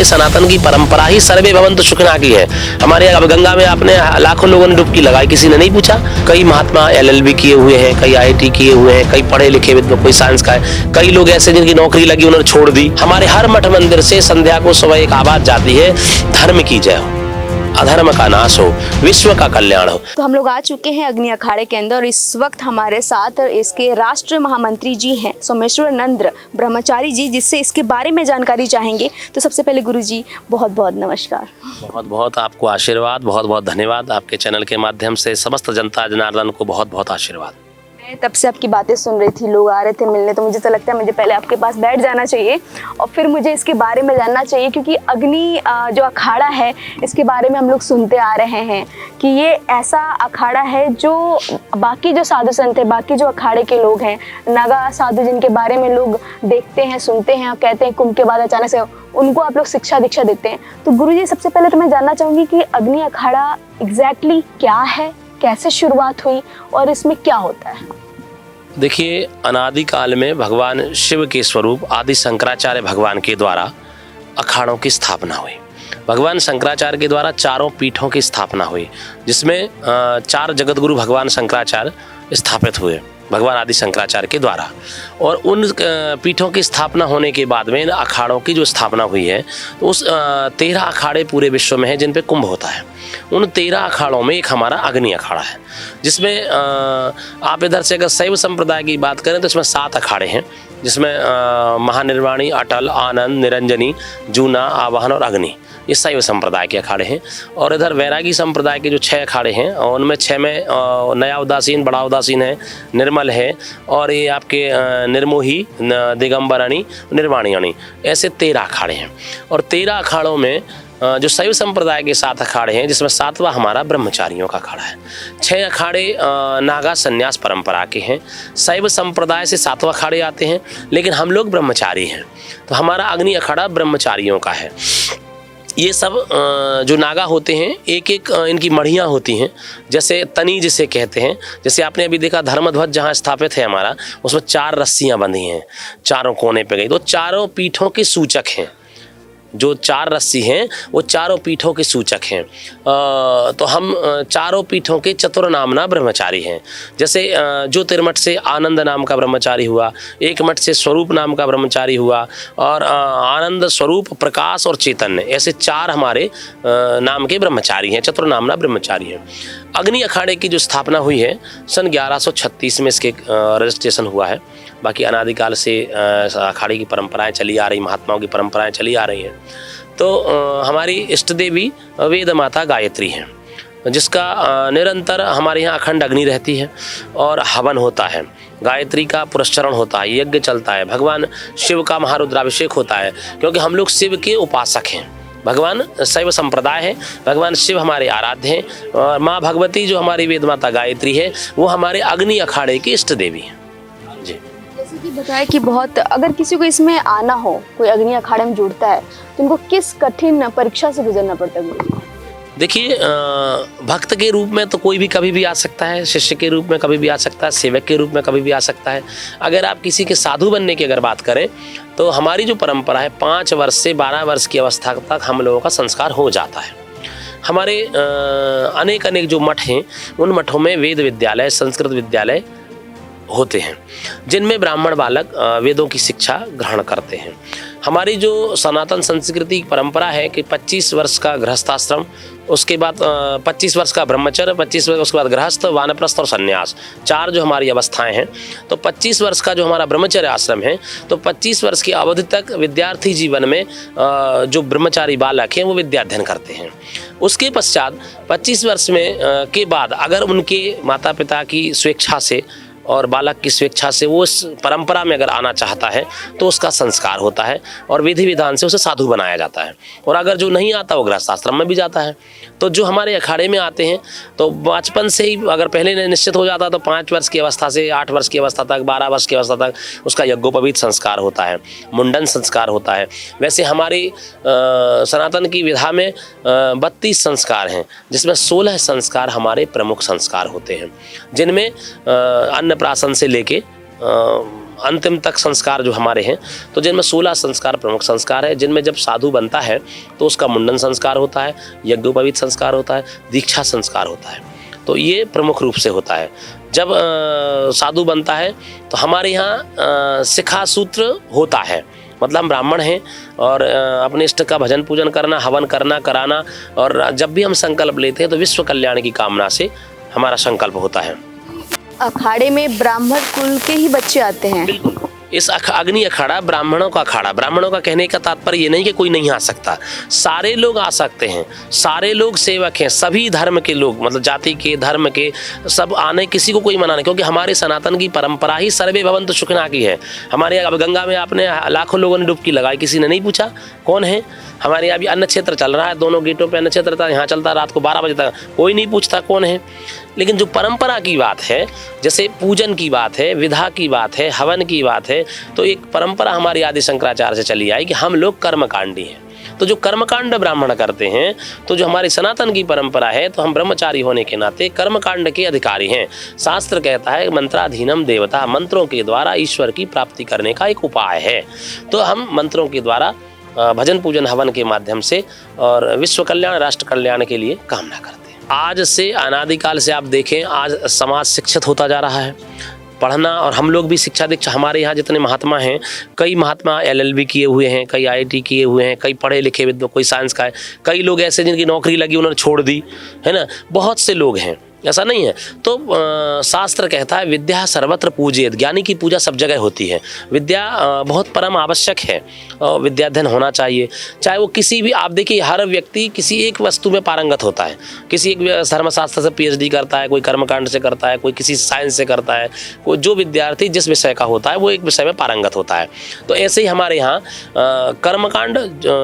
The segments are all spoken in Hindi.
सनातन की परंपरा ही सर्वे भवन्तु सुखिनः की है। हमारे अब गंगा में आपने लाखों लोगों ने डुबकी लगाई, किसी ने नहीं पूछा। कई महात्मा LLB किए हुए हैं, कई IIT किए हुए हैं, कई पढ़े लिखे विद्वान, कोई साइंस का है, कई लोग ऐसे जिनकी नौकरी लगी उन्होंने छोड़ दी। हमारे हर मठ मंदिर से संध्या को सुबह एक आवाज जाती है, धर्म की जय हो, अधर्म का नाश हो, विश्व का कल्याण हो। तो हम लोग आ चुके हैं अग्नि अखाड़े के अंदर और इस वक्त हमारे साथ इसके राष्ट्रीय महामंत्री जी हैं सोमेश्वरानंद ब्रह्मचारी जी, जिससे इसके बारे में जानकारी चाहेंगे। तो सबसे पहले गुरु जी बहुत बहुत नमस्कार। बहुत बहुत आपको आशीर्वाद, बहुत बहुत धन्यवाद। आपके चैनल के माध्यम से समस्त जनता जनार्दन को बहुत बहुत आशीर्वाद। मैं तब से आपकी बातें सुन रही थी, लोग आ रहे थे मिलने, तो मुझे तो लगता है मुझे पहले आपके पास बैठ जाना चाहिए और फिर मुझे इसके बारे में जानना चाहिए, क्योंकि अग्नि जो अखाड़ा है इसके बारे में हम लोग सुनते आ रहे हैं कि ये ऐसा अखाड़ा है जो बाकी जो साधु संत है, बाकी जो अखाड़े के लोग हैं, नागा साधु जिनके बारे में लोग देखते हैं, सुनते हैं और कहते हैं कुंभ के बाद अचानक से उनको आप लोग शिक्षा दीक्षा देते हैं। तो गुरु जी सबसे पहले तो मैं जानना चाहूँगी कि अग्नि अखाड़ा एग्जैक्टली क्या है, कैसे शुरुआत हुई और इसमें क्या होता है? देखिए, अनादिकाल में भगवान शिव के स्वरूप आदि शंकराचार्य भगवान के द्वारा अखाड़ों की स्थापना हुई। भगवान शंकराचार्य के द्वारा चारों पीठों की स्थापना हुई, जिसमें 4 जगतगुरु भगवान शंकराचार्य स्थापित हुए भगवान आदि शंकराचार्य के द्वारा। और उन पीठों की स्थापना होने के बाद में इन अखाड़ों की जो स्थापना हुई है, तो उस 13 अखाड़े पूरे विश्व में हैं जिन पे कुंभ होता है। उन 13 अखाड़ों में एक हमारा अग्नि अखाड़ा है, जिसमें आप इधर से अगर शैव संप्रदाय की बात करें तो इसमें 7 अखाड़े हैं, जिसमें महानिर्वाणी, अटल, आनंद, निरंजनी, जूना, आवाहन और अग्नि, ये शैव संप्रदाय के अखाड़े हैं। और इधर वैरागी संप्रदाय के जो 6 अखाड़े हैं, और उनमें 6 में नया उदासीन, बड़ा उदासीन है, निर्मल है, और ये आपके निर्मोही, दिगंबरणी, निर्वाणीणी, ऐसे 13 अखाड़े हैं। और 13 अखाड़ों में जो शैव संप्रदाय के 7 अखाड़े हैं, जिसमें 7वां हमारा ब्रह्मचारियों का अखाड़ा है। 6 अखाड़े नागा संन्यास परंपरा के हैं। शैव संप्रदाय से 7वां अखाड़े आते हैं, लेकिन हम लोग ब्रह्मचारी हैं, तो हमारा अग्नि अखाड़ा ब्रह्मचारियों का है। ये सब जो नागा होते हैं, एक एक इनकी मढ़ियाँ होती हैं, जैसे तनी जिसे कहते हैं। जैसे आपने अभी देखा धर्मध्वज जहाँ स्थापित है हमारा, उसमें 4 रस्सियाँ बंधी हैं, चारों कोने पे गई, तो चारों पीठों के सूचक हैं। जो 4 रस्सी हैं वो चारों पीठों के सूचक हैं। तो हम चारों पीठों के चतुर्नामना ब्रह्मचारी हैं। जैसे ज्योतिर्मठ से आनंद नाम का ब्रह्मचारी हुआ, एक मठ से स्वरूप नाम का ब्रह्मचारी हुआ, और आनंद, स्वरूप, प्रकाश और चैतन्य, ऐसे 4 हमारे नाम के ब्रह्मचारी हैं, चतुर्नामना ब्रह्मचारी हैं। अग्नि अखाड़े की जो स्थापना हुई है सन 1136 में इसके रजिस्ट्रेशन हुआ है। बाकी अनादिकाल से अखाड़े की परंपराएं चली आ रही, महात्माओं की परंपराएं चली आ रही हैं। तो हमारी इष्ट देवी वेद माता गायत्री हैं, जिसका निरंतर हमारे यहाँ अखंड अग्नि रहती है और हवन होता है, गायत्री का पुरस्चरण होता है, यज्ञ चलता है, भगवान शिव का महारुद्राभिषेक होता है, क्योंकि हम लोग शिव के उपासक हैं। भगवान शैव संप्रदाय है, भगवान शिव हमारे आराध्य हैं, और माँ भगवती जो हमारी वेद माता गायत्री है वो हमारे अग्नि अखाड़े की इष्ट देवी हैं। जी, जैसे कि बताया कि बहुत, अगर किसी को इसमें आना हो, कोई अग्नि अखाड़े में जुड़ता है, तो उनको किस कठिन परीक्षा से गुजरना पड़ता है? देखिए, भक्त के रूप में तो कोई भी कभी भी आ सकता है, शिष्य के रूप में कभी भी आ सकता है, सेवक के रूप में कभी भी आ सकता है। अगर आप किसी के साधु बनने की अगर बात करें तो हमारी जो परंपरा है 5 वर्ष से 12 वर्ष की अवस्था तक हम लोगों का संस्कार हो जाता है। हमारे अनेक जो मठ हैं, उन मठों में वेद विद्यालय, संस्कृत विद्यालय होते हैं, जिनमें ब्राह्मण बालक वेदों की शिक्षा ग्रहण करते हैं। हमारी जो सनातन संस्कृति परंपरा है कि 25 वर्ष का गृहस्थाश्रम, उसके बाद 25 वर्ष का ब्रह्मचर्य, 25 वर्ष उसके बाद गृहस्थ, वानप्रस्थ और सन्यास, 4 जो हमारी अवस्थाएं हैं। तो 25 वर्ष का जो हमारा ब्रह्मचर्य आश्रम है, तो 25 वर्ष की अवधि तक विद्यार्थी जीवन में जो ब्रह्मचारी बालक हैं वो विद्या अध्ययन करते हैं। उसके पश्चात 25 वर्ष में के बाद अगर उनके माता पिता की स्वेच्छा से और बालक की स्वेच्छा से वो इस परंपरा में अगर आना चाहता है तो उसका संस्कार होता है और विधि विधान से उसे साधु बनाया जाता है। और अगर जो नहीं आता वो गृहस्थाश्रम में भी जाता है। तो जो हमारे अखाड़े में आते हैं तो बचपन से ही अगर पहले निश्चित हो जाता तो 5 वर्ष की अवस्था से 8 वर्ष की अवस्था तक, 12 वर्ष की अवस्था तक उसका यज्ञोपवीत संस्कार होता है, मुंडन संस्कार होता है। वैसे हमारी सनातन की विधा में 32 संस्कार हैं, जिसमें 16 संस्कार हमारे प्रमुख संस्कार होते हैं, जिनमें अन्नप्राशन से लेके अंतिम तक संस्कार जो हमारे हैं, तो जिनमें 16 संस्कार प्रमुख संस्कार है, जिनमें जब साधु बनता है तो उसका मुंडन संस्कार होता है, यज्ञोपवीत संस्कार होता है, दीक्षा संस्कार होता है। तो ये प्रमुख रूप से होता है। जब साधु बनता है तो हमारे यहाँ शिखा सूत्र होता है, मतलब हम ब्राह्मण हैं और अपने इष्ट का भजन पूजन करना, हवन करना, कराना, और जब भी हम संकल्प लेते हैं तो विश्व कल्याण की कामना से हमारा संकल्प होता है। अखाड़े में ब्राह्मण कुल के ही बच्चे आते हैं? बिल्कुल। इस अग्नि अखाड़ा ब्राह्मणों का अखाड़ा, ब्राह्मणों का कहने का तात्पर्य ये नहीं कि कोई नहीं आ सकता, सारे लोग आ सकते हैं, सारे लोग सेवक हैं, सभी धर्म के लोग, मतलब जाति के, धर्म के, सब आने, किसी को कोई मना नहीं, क्योंकि हमारे सनातन की परंपरा ही सर्वे भवन्तु सुखिनः की है। हमारे अब गंगा में आपने लाखों लोगों ने डुबकी लगाई, किसी ने नहीं पूछा कौन है। हमारे यहाँ भी अन्न क्षेत्र चल रहा है, दोनों गेटों पे अन्न क्षेत्र था, यहाँ चलता रात को 12 बजे तक, कोई नहीं पूछता कौन है। लेकिन जो परंपरा की बात है, जैसे पूजन की बात है, विधा की बात है, हवन की बात है, तो एक परंपरा हमारी आदि शंकराचार्य से चली आई कि हम लोग कर्मकांडी हैं। तो जो कर्मकांड ब्राह्मण करते हैं, तो जो हमारी सनातन की परंपरा है, तो हम ब्रह्मचारी होने के नाते कर्मकांड के अधिकारी हैं। शास्त्र कहता है मंत्राधीनम देवता, मंत्रों के द्वारा ईश्वर की प्राप्ति करने का एक उपाय है। तो हम मंत्रों के द्वारा भजन पूजन हवन के माध्यम से और विश्व कल्याण, राष्ट्र कल्याण के लिए कामना करते हैं। आज से अनादिकाल से आप देखें, आज समाज शिक्षित होता जा रहा है, पढ़ना, और हम लोग भी शिक्षा दीक्षा, हमारे यहाँ जितने महात्मा हैं, कई महात्मा LLB किए हुए हैं, कई IIT किए हुए हैं, कई पढ़े लिखे विद्वान, कोई साइंस का है, कई लोग ऐसे जिनकी नौकरी लगी उन्होंने छोड़ दी, है ना, बहुत से लोग हैं, ऐसा नहीं है। तो शास्त्र कहता है विद्या सर्वत्र पूज्येत, ज्ञानी की पूजा सब जगह होती है। विद्या बहुत परम आवश्यक है, विद्याध्ययन होना चाहिए। चाहे वो किसी भी, आप देखिए हर व्यक्ति किसी एक वस्तु में पारंगत होता है, किसी एक धर्मशास्त्र से PhD करता है, कोई कर्मकांड से करता है, कोई किसी साइंस से करता है, कोई जो विद्यार्थी जिस विषय का होता है वो एक विषय में पारंगत होता है। तो ऐसे ही हमारे यहाँ कर्मकांड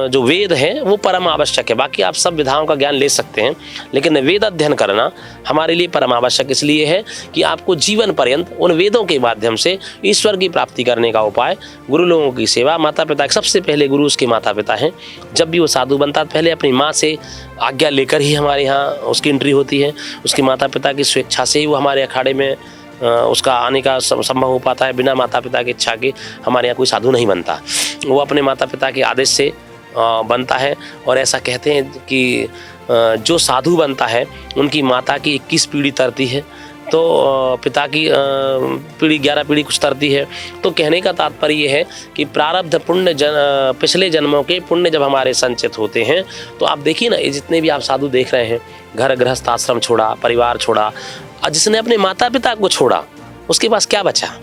जो वेद है वो परम आवश्यक है। बाकी आप सब विधाओं का ज्ञान ले सकते हैं, लेकिन वेद अध्ययन करना हमारे लिए परम आवश्यक इसलिए है कि आपको जीवन पर्यंत उन वेदों के माध्यम से ईश्वर की प्राप्ति करने का उपाय, गुरु लोगों की सेवा, माता पिता, सबसे पहले गुरु उसके माता पिता हैं। जब भी वो साधु बनता है पहले अपनी माँ से आज्ञा लेकर ही हमारे यहाँ उसकी एंट्री होती है, उसके माता पिता की स्वेच्छा से ही वो हमारे अखाड़े में उसका आने का संभव हो पाता है। बिना माता पिता की इच्छा के हमारे यहाँ कोई साधु नहीं बनता, वो अपने माता पिता के आदेश से बनता है। और ऐसा कहते हैं कि जो साधु बनता है उनकी माता की 21 पीढ़ी तरती है, तो पिता की पीढ़ी 11 पीढ़ी कुछ तरती है। तो कहने का तात्पर्य ये है कि प्रारब्ध पुण्य पिछले जन्मों के पुण्य जब हमारे संचित होते हैं, तो आप देखिए ना, ये जितने भी आप साधु देख रहे हैं, घर गृहस्थ आश्रम छोड़ा, परिवार छोड़ा, और जिसने अपने माता पिता को छोड़ा उसके पास क्या बचा?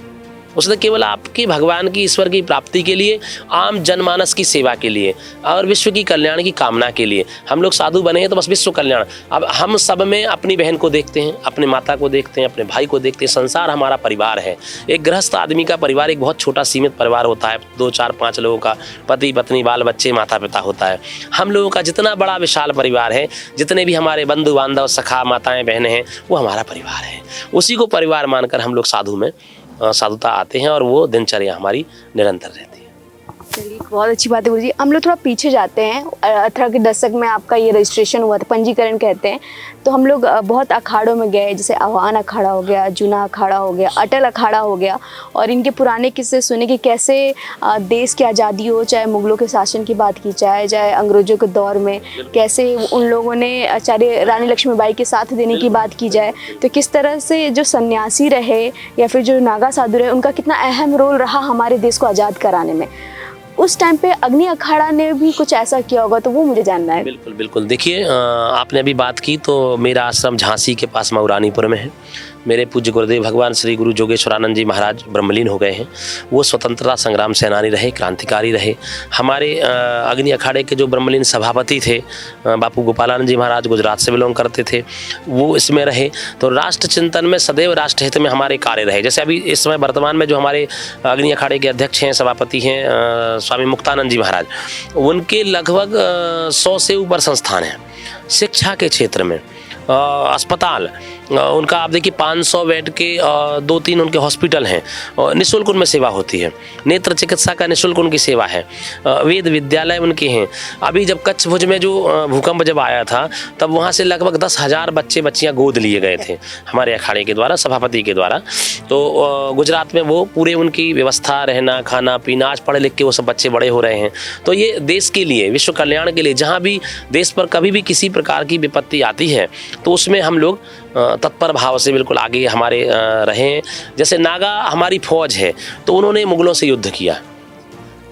उसने केवल आपकी भगवान की, ईश्वर की प्राप्ति के लिए, आम जनमानस की सेवा के लिए और विश्व की कल्याण की कामना के लिए हम लोग साधु बने हैं। तो बस विश्व कल्याण, अब हम सब में अपनी बहन को देखते हैं, अपने माता को देखते हैं, अपने भाई को देखते हैं। संसार हमारा परिवार है। एक गृहस्थ आदमी का परिवार एक बहुत छोटा सीमित परिवार होता है, 2 4 5 लोगों का, पति पत्नी बाल बच्चे माता पिता होता है। हम लोगों का जितना बड़ा विशाल परिवार है, जितने भी हमारे बंधु बांधव, सखा, माताएं, बहनें हैं, वो हमारा परिवार है। उसी को परिवार मानकर हम लोग साधु में साधुता आते हैं और वो दिनचर्या हमारी निरंतर रहती है। चलिए, बहुत अच्छी बात है गुरुजी। हम लोग थोड़ा पीछे जाते हैं। 18 के दशक में आपका ये रजिस्ट्रेशन हुआ था, पंजीकरण कहते हैं। तो हम लोग बहुत अखाड़ों में गए, जैसे आह्वान अखाड़ा हो गया, जूना अखाड़ा हो गया, अटल अखाड़ा हो गया, और इनके पुराने किस्से सुने कि कैसे देश की आज़ादी हो, चाहे मुगलों के शासन की बात की जाए, चाहे अंग्रेजों के दौर में कैसे उन लोगों ने, चाहे रानी लक्ष्मीबाई के साथ देने की बात की जाए, तो किस तरह से जो सन्यासी रहे या फिर जो नागा साधु रहे, उनका कितना अहम रोल रहा हमारे देश को आज़ाद कराने में। उस टाइम पे अग्नि अखाड़ा ने भी कुछ ऐसा किया होगा, तो वो मुझे जानना है। बिल्कुल बिल्कुल। देखिए, आपने अभी बात की, तो मेरा आश्रम झांसी के पास मऊरानीपुर में है। मेरे पूज्य गुरुदेव भगवान श्री गुरु जोगेश्वरानंद जी महाराज ब्रह्मलीन हो गए हैं। वो स्वतंत्रता संग्राम सेनानी रहे, क्रांतिकारी रहे। हमारे अग्नि अखाड़े के जो ब्रह्मलीन सभापति थे बापू गोपालानंद जी महाराज, गुजरात से बिलोंग करते थे, वो इसमें रहे। तो राष्ट्र चिंतन में सदैव राष्ट्र हित में हमारे कार्य रहे। जैसे अभी इस समय वर्तमान में जो हमारे अग्नि अखाड़े के अध्यक्ष हैं, सभापति हैं स्वामी मुक्तानंद जी महाराज, उनके लगभग 100 से ऊपर संस्थान हैं शिक्षा के क्षेत्र में, अस्पताल, उनका आप देखिए 500 बेड के 2-3 उनके हॉस्पिटल हैं और निःशुल्क उनमें सेवा होती है। नेत्र चिकित्सा का निःशुल्क उनकी सेवा है। वेद विद्यालय उनके हैं। अभी जब कच्छ भुज में जो भूकंप जब आया था तब वहाँ से लगभग 10,000 बच्चे बच्चियाँ गोद लिए गए थे हमारे अखाड़े के द्वारा, सभापति के द्वारा। तो गुजरात में वो पूरे उनकी व्यवस्था, रहना खाना पीना, आज पढ़े लिख के वो सब बच्चे बड़े हो रहे हैं। तो ये देश के लिए, विश्व कल्याण के लिए, जहाँ भी देश पर कभी भी किसी प्रकार की विपत्ति आती है तो उसमें हम लोग तत्पर भाव से बिल्कुल आगे हमारे रहे हैं। जैसे नागा हमारी फौज है तो उन्होंने मुगलों से युद्ध किया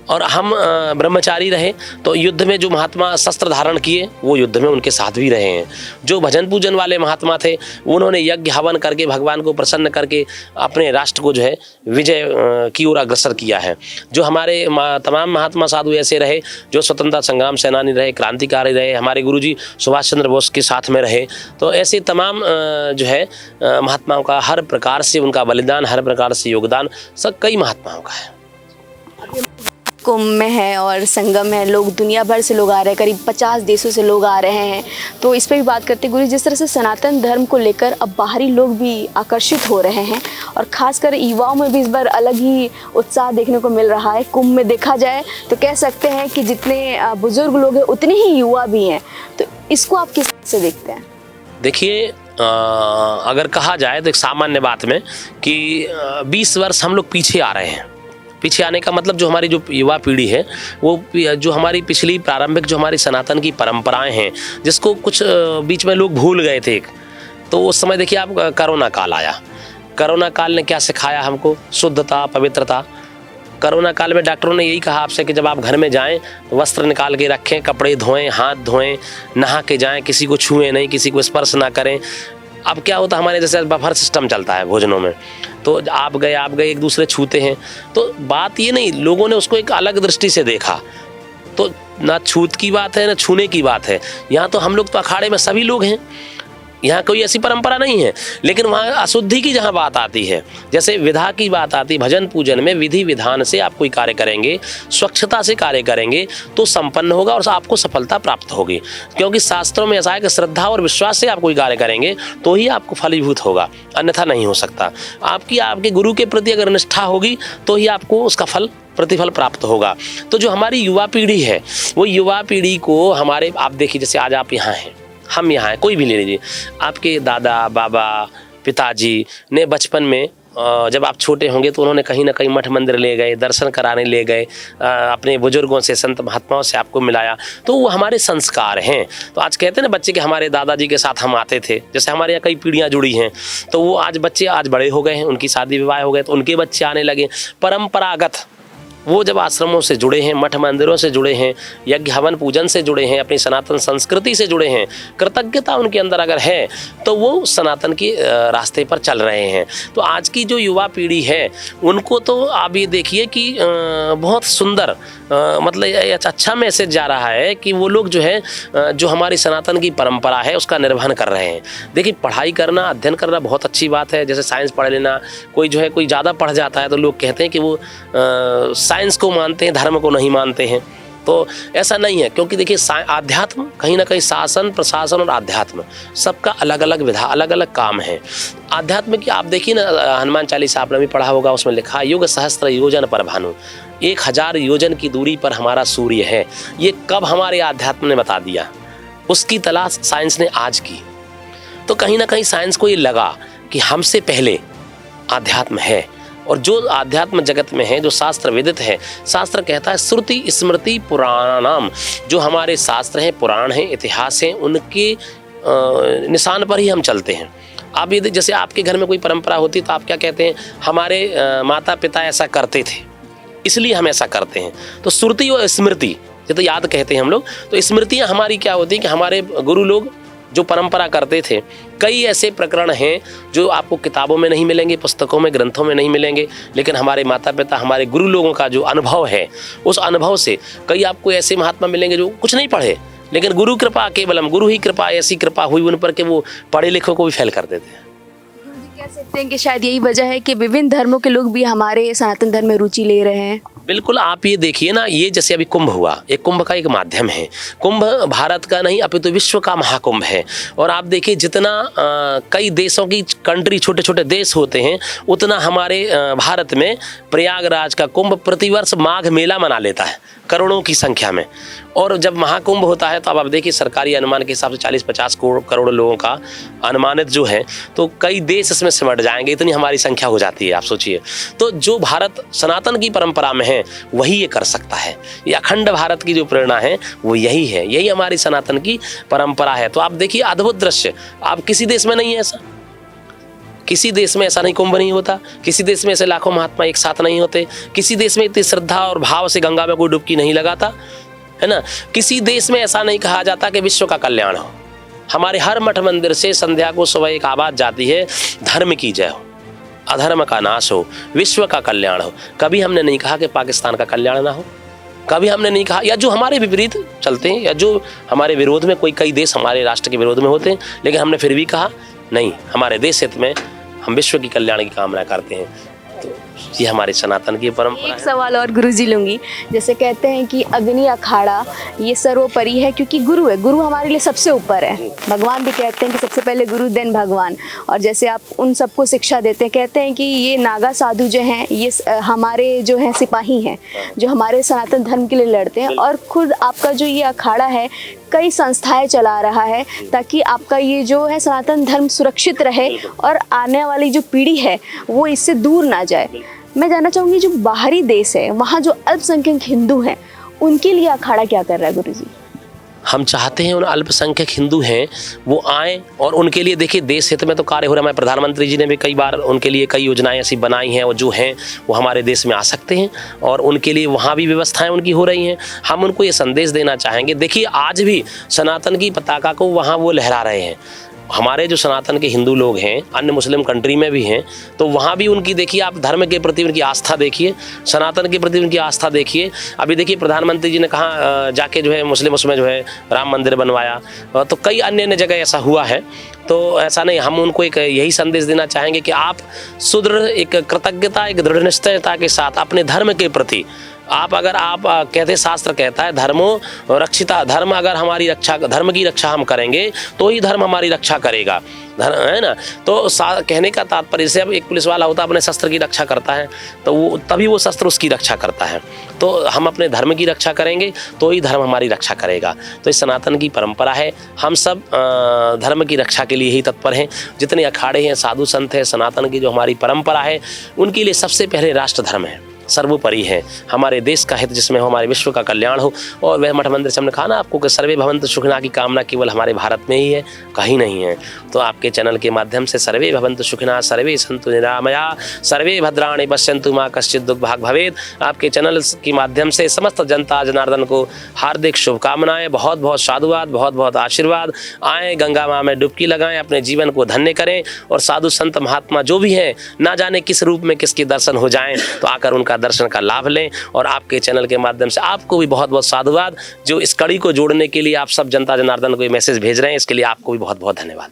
और हम ब्रह्मचारी रहे, तो युद्ध में जो महात्मा शस्त्र धारण किए वो युद्ध में उनके साथ भी रहे हैं। जो भजन पूजन वाले महात्मा थे उन्होंने यज्ञ हवन करके भगवान को प्रसन्न करके अपने राष्ट्र को जो है विजय की ओर अग्रसर किया है। जो हमारे तमाम महात्मा साधु ऐसे रहे जो स्वतंत्रता संग्राम सेनानी रहे, क्रांतिकारी रहे, हमारे गुरुजी सुभाष चंद्र बोस के साथ में रहे। तो ऐसे तमाम जो है महात्माओं का हर प्रकार से उनका बलिदान, हर प्रकार से योगदान सब कई महात्माओं का है। कुंभ में है और संगम है, लोग दुनिया भर से लोग आ रहे हैं, करीब 50 देशों से लोग आ रहे हैं। तो इस पर भी बात करते हैं गुरु, जिस तरह से सनातन धर्म को लेकर अब बाहरी लोग भी आकर्षित हो रहे हैं और खासकर युवाओं में भी इस बार अलग ही उत्साह देखने को मिल रहा है। कुंभ में देखा जाए तो कह सकते हैं कि जितने बुजुर्ग लोग हैं उतने ही युवा भी हैं। तो इसको आप किस तरह से देखते हैं? देखिए, अगर कहा जाए तो एक सामान्य बात में कि 20 वर्ष हम लोग पीछे आ रहे हैं। पीछे आने का मतलब जो हमारी जो युवा पीढ़ी है वो जो हमारी पिछली प्रारंभिक जो हमारी सनातन की परंपराएं हैं जिसको कुछ बीच में लोग भूल गए थे। तो उस समय देखिए आप कोरोना काल आया। कोरोना काल ने क्या सिखाया हमको? शुद्धता, पवित्रता। कोरोना काल में डॉक्टरों ने यही कहा आपसे कि जब आप घर में जाएं तो वस्त्र निकाल के रखें, कपड़े धोएं, हाथ धोएं, नहा के जाएं, किसी को छुएं नहीं, किसी को स्पर्श ना करें। अब क्या होता है, हमारे जैसे बफर सिस्टम चलता है भोजनों में, तो आप गए एक दूसरे छूते हैं। तो बात ये नहीं, लोगों ने उसको एक अलग दृष्टि से देखा। तो ना छूत की बात है ना छूने की बात है। यहाँ तो हम लोग तो अखाड़े में सभी लोग हैं, यहाँ कोई ऐसी परंपरा नहीं है। लेकिन वहाँ अशुद्धि की जहाँ बात आती है, जैसे विधा की बात आती है, भजन पूजन में विधि विधान से आप कोई कार्य करेंगे, स्वच्छता से कार्य करेंगे तो संपन्न होगा और आपको सफलता प्राप्त होगी। क्योंकि शास्त्रों में ऐसा है कि श्रद्धा और विश्वास से आप कोई कार्य करेंगे तो ही आपको फलीभूत होगा, अन्यथा नहीं हो सकता। आपके गुरु के प्रति अगर निष्ठा होगी तो ही आपको उसका प्रतिफल प्राप्त होगा। तो जो हमारी युवा पीढ़ी है वो युवा पीढ़ी को हमारे, आप देखिए जैसे आज आप यहाँ हैं, हम यहाँ हैं, कोई भी ले लीजिए, आपके दादा बाबा पिताजी ने बचपन में जब आप छोटे होंगे तो उन्होंने कहीं ना कहीं मठ मंदिर ले गए, दर्शन कराने ले गए, अपने बुजुर्गों से, संत महात्माओं से आपको मिलाया, तो वो हमारे संस्कार हैं। तो आज कहते हैं ना बच्चे कि हमारे दादाजी के साथ हम आते थे, जैसे हमारे यहाँ कई पीढ़ियाँ जुड़ी हैं, तो वो आज बच्चे आज बड़े हो गए हैं, उनकी शादी विवाह हो गए तो उनके बच्चे आने लगे। परंपरागत वो जब आश्रमों से जुड़े हैं, मठ मंदिरों से जुड़े हैं, यज्ञ हवन पूजन से जुड़े हैं, अपनी सनातन संस्कृति से जुड़े हैं, कृतज्ञता उनके अंदर अगर है तो वो सनातन के रास्ते पर चल रहे हैं। तो आज की जो युवा पीढ़ी है उनको तो आप ये देखिए कि बहुत सुंदर मतलब अच्छा मैसेज जा रहा है कि वो लोग जो है जो हमारी सनातन की परंपरा है उसका निर्वहन कर रहे हैं। देखिए, पढ़ाई करना, अध्ययन करना बहुत अच्छी बात है। जैसे साइंस पढ़ लेना, कोई जो है कोई ज़्यादा पढ़ जाता है तो लोग कहते हैं कि वो साइंस को मानते हैं, धर्म को नहीं मानते हैं। तो ऐसा नहीं है, क्योंकि देखिए आध्यात्म कहीं ना कहीं शासन, प्रशासन और आध्यात्म सबका अलग अलग विधा, अलग अलग काम है। आध्यात्म की आप देखिए ना, हनुमान चालीसा आपने भी पढ़ा होगा, उसमें लिखा है युग सहस्त्र योजन पर भानु, 1000 योजन की दूरी पर हमारा सूर्य है। ये कब हमारे आध्यात्म ने बता दिया, उसकी तलाश साइंस ने आज की। तो कहीं ना कहीं साइंस को ये लगा कि हमसे पहले आध्यात्म है, और जो आध्यात्म जगत में है, जो शास्त्र विदित है, शास्त्र कहता है श्रुति स्मृति पुराणाम, जो हमारे शास्त्र हैं, पुराण हैं, इतिहास हैं, उनके निशान पर ही हम चलते हैं। आप ये जैसे आपके घर में कोई परंपरा होती तो आप क्या कहते हैं, हमारे माता पिता ऐसा करते थे इसलिए हम ऐसा करते हैं। तो श्रुति और स्मृति ये तो याद कहते हैं हम लोग। तो स्मृतियाँ हमारी क्या होती हैं कि हमारे गुरु लोग जो परंपरा करते थे, कई ऐसे प्रकरण हैं जो आपको किताबों में नहीं मिलेंगे, पुस्तकों में, ग्रंथों में नहीं मिलेंगे, लेकिन हमारे माता पिता, हमारे गुरु लोगों का जो अनुभव है, उस अनुभव से कई आपको ऐसे महात्मा मिलेंगे जो कुछ नहीं पढ़े, लेकिन गुरु कृपा केवलम, गुरु ही कृपा, ऐसी कृपा हुई उन पर कि वो पढ़े लिखों को भी फेल कर देते हैं। कह सकते हैं कि शायद यही वजह है कि विभिन्न धर्मों के लोग भी हमारे सनातन धर्म में रुचि ले रहे हैं। बिल्कुल, आप ये देखिए ना, ये जैसे अभी कुंभ हुआ, एक कुंभ का एक माध्यम है। कुंभ भारत का नहीं अपितु तो विश्व का महाकुंभ है। और आप देखिए जितना कई देशों की कंट्री, छोटे छोटे देश होते हैं, उतना हमारे भारत में प्रयागराज का कुंभ प्रतिवर्ष माघ मेला मना लेता है करोड़ों की संख्या में। और जब महाकुंभ होता है तो अब आप देखिए सरकारी अनुमान के हिसाब से 40-50 करोड़ लोगों का अनुमानित जो है, तो कई देश इसमें सिमट जाएंगे, इतनी हमारी संख्या हो जाती है, आप सोचिए। तो जो भारत सनातन की परंपरा में है वही ये कर सकता है। ये अखंड भारत की जो प्रेरणा है वो यही है, यही हमारी सनातन की परंपरा है। तो आप देखिए अद्भुत दृश्य, आप किसी देश में नहीं है ऐसा, किसी देश में ऐसा नहीं कुंभ नहीं होता, किसी देश में ऐसे लाखों महात्मा एक साथ नहीं होते, किसी देश में इतनी श्रद्धा और भाव से गंगा में कोई डुबकी नहीं लगाता, है ना। किसी देश में ऐसा नहीं कहा जाता कि विश्व का कल्याण हो। हमारे हर मठ मंदिर से संध्या को सुबह एक आवाज जाती है, धर्म की जय हो, अधर्म का नाश हो, विश्व का कल्याण हो। कभी हमने नहीं कहा कि पाकिस्तान का कल्याण ना हो, कभी हमने नहीं कहा, या जो हमारे विपरीत चलते हैं या जो हमारे विरोध में, कई देश हमारे राष्ट्र के विरोध में होते हैं, लेकिन हमने फिर भी कहा नहीं, हमारे देश हित में हम विश्व की कल्याण की कामना करते हैं। तो ये हमारे सनातन की परंपरा। एक सवाल और गुरुजी लूंगी, जैसे कहते हैं कि अग्नि अखाड़ा ये सर्वोपरि है क्योंकि गुरु है, गुरु हमारे लिए सबसे ऊपर है। भगवान भी कहते हैं कि सबसे पहले गुरु देन भगवान। और जैसे आप उन सबको शिक्षा देते हैं, कहते हैं कि ये नागा साधु जो हैं ये हमारे जो हैं सिपाही हैं, जो हमारे सनातन धर्म के लिए लड़ते हैं। और खुद आपका जो ये अखाड़ा है कई संस्थाएं चला रहा है ताकि आपका ये जो है सनातन धर्म सुरक्षित रहे और आने वाली जो पीढ़ी है वो इससे दूर ना जाए। मैं जानना चाहूँगी जो बाहरी देश है वहाँ जो अल्पसंख्यक हिंदू हैं उनके लिए अखाड़ा क्या कर रहा है गुरुजी? हम चाहते हैं उन अल्पसंख्यक हिंदू हैं वो आएँ और उनके लिए देखिए देश हित में तो कार्य हो रहा है। प्रधानमंत्री जी ने भी कई बार उनके लिए कई योजनाएं ऐसी बनाई हैं और जो हैं वो हमारे देश में आ सकते हैं और उनके लिए वहाँ भी व्यवस्थाएं उनकी हो रही हैं। हम उनको ये संदेश देना चाहेंगे, देखिए आज भी सनातन की पताका को वहाँ वो लहरा रहे हैं। हमारे जो सनातन के हिंदू लोग हैं अन्य मुस्लिम कंट्री में भी हैं, तो वहाँ भी उनकी देखिए आप धर्म के प्रति उनकी आस्था देखिए, सनातन के प्रति उनकी आस्था देखिए। अभी देखिए प्रधानमंत्री जी ने कहा जाके जो है मुस्लिम उसमें जो है राम मंदिर बनवाया, तो कई अन्य जगह ऐसा हुआ है। तो ऐसा नहीं, हम उनको एक यही संदेश देना चाहेंगे कि आप सुदृढ़ एक कृतज्ञता, एक दृढ़ निश्चयता के साथ अपने धर्म के प्रति आप कहते शास्त्र कहता है धर्मो रक्षिता, धर्म अगर हमारी रक्षा, धर्म की रक्षा हम करेंगे तो ही धर्म हमारी रक्षा करेगा, है ना। तो कहने का तात्पर्य, जैसे अब एक पुलिस वाला होता है अपने शस्त्र की रक्षा करता है तो वो तभी वो शस्त्र उसकी रक्षा करता है। तो हम अपने धर्म की रक्षा करेंगे तो ही धर्म हमारी रक्षा करेगा। तो इस सनातन की परंपरा है, हम सब धर्म की रक्षा के लिए ही तत्पर हैं। जितने अखाड़े हैं, साधु संत हैं, सनातन की जो हमारी परंपरा है उनके लिए सबसे पहले राष्ट्र धर्म है, सर्वोपरि है। हमारे देश का हित जिसमें हो, हमारे विश्व का कल्याण हो। और वह मठ मंदिर से हमने कहा ना आपको कि सर्वे भवन्तु सुखिनः की कामना केवल हमारे भारत में ही है, कहीं नहीं है। तो आपके चैनल के माध्यम से सर्वे भवन्तु सुखिनः, सर्वे सन्तु निरामया, सर्वे भद्राणि पश्यन्तु मा कश्चित् दुःखभाग् भवेत्। आपके चैनल के माध्यम से समस्त जनता जनार्दन को हार्दिक शुभकामनाएं, बहुत बहुत साधुवाद, बहुत बहुत आशीर्वाद। आएँ गंगा माँ में डुबकी लगाएं, अपने जीवन को धन्य करें और साधु संत महात्मा जो भी हैं ना जाने किस रूप में किसके दर्शन हो जाएं, तो आकर उनका दर्शन का लाभ लें। और आपके चैनल के माध्यम से आपको भी बहुत बहुत साधुवाद, जो इस कड़ी को जोड़ने के लिए आप सब जनता जनार्दन को ये मैसेज भेज रहे हैं, इसके लिए आपको भी बहुत बहुत धन्यवाद।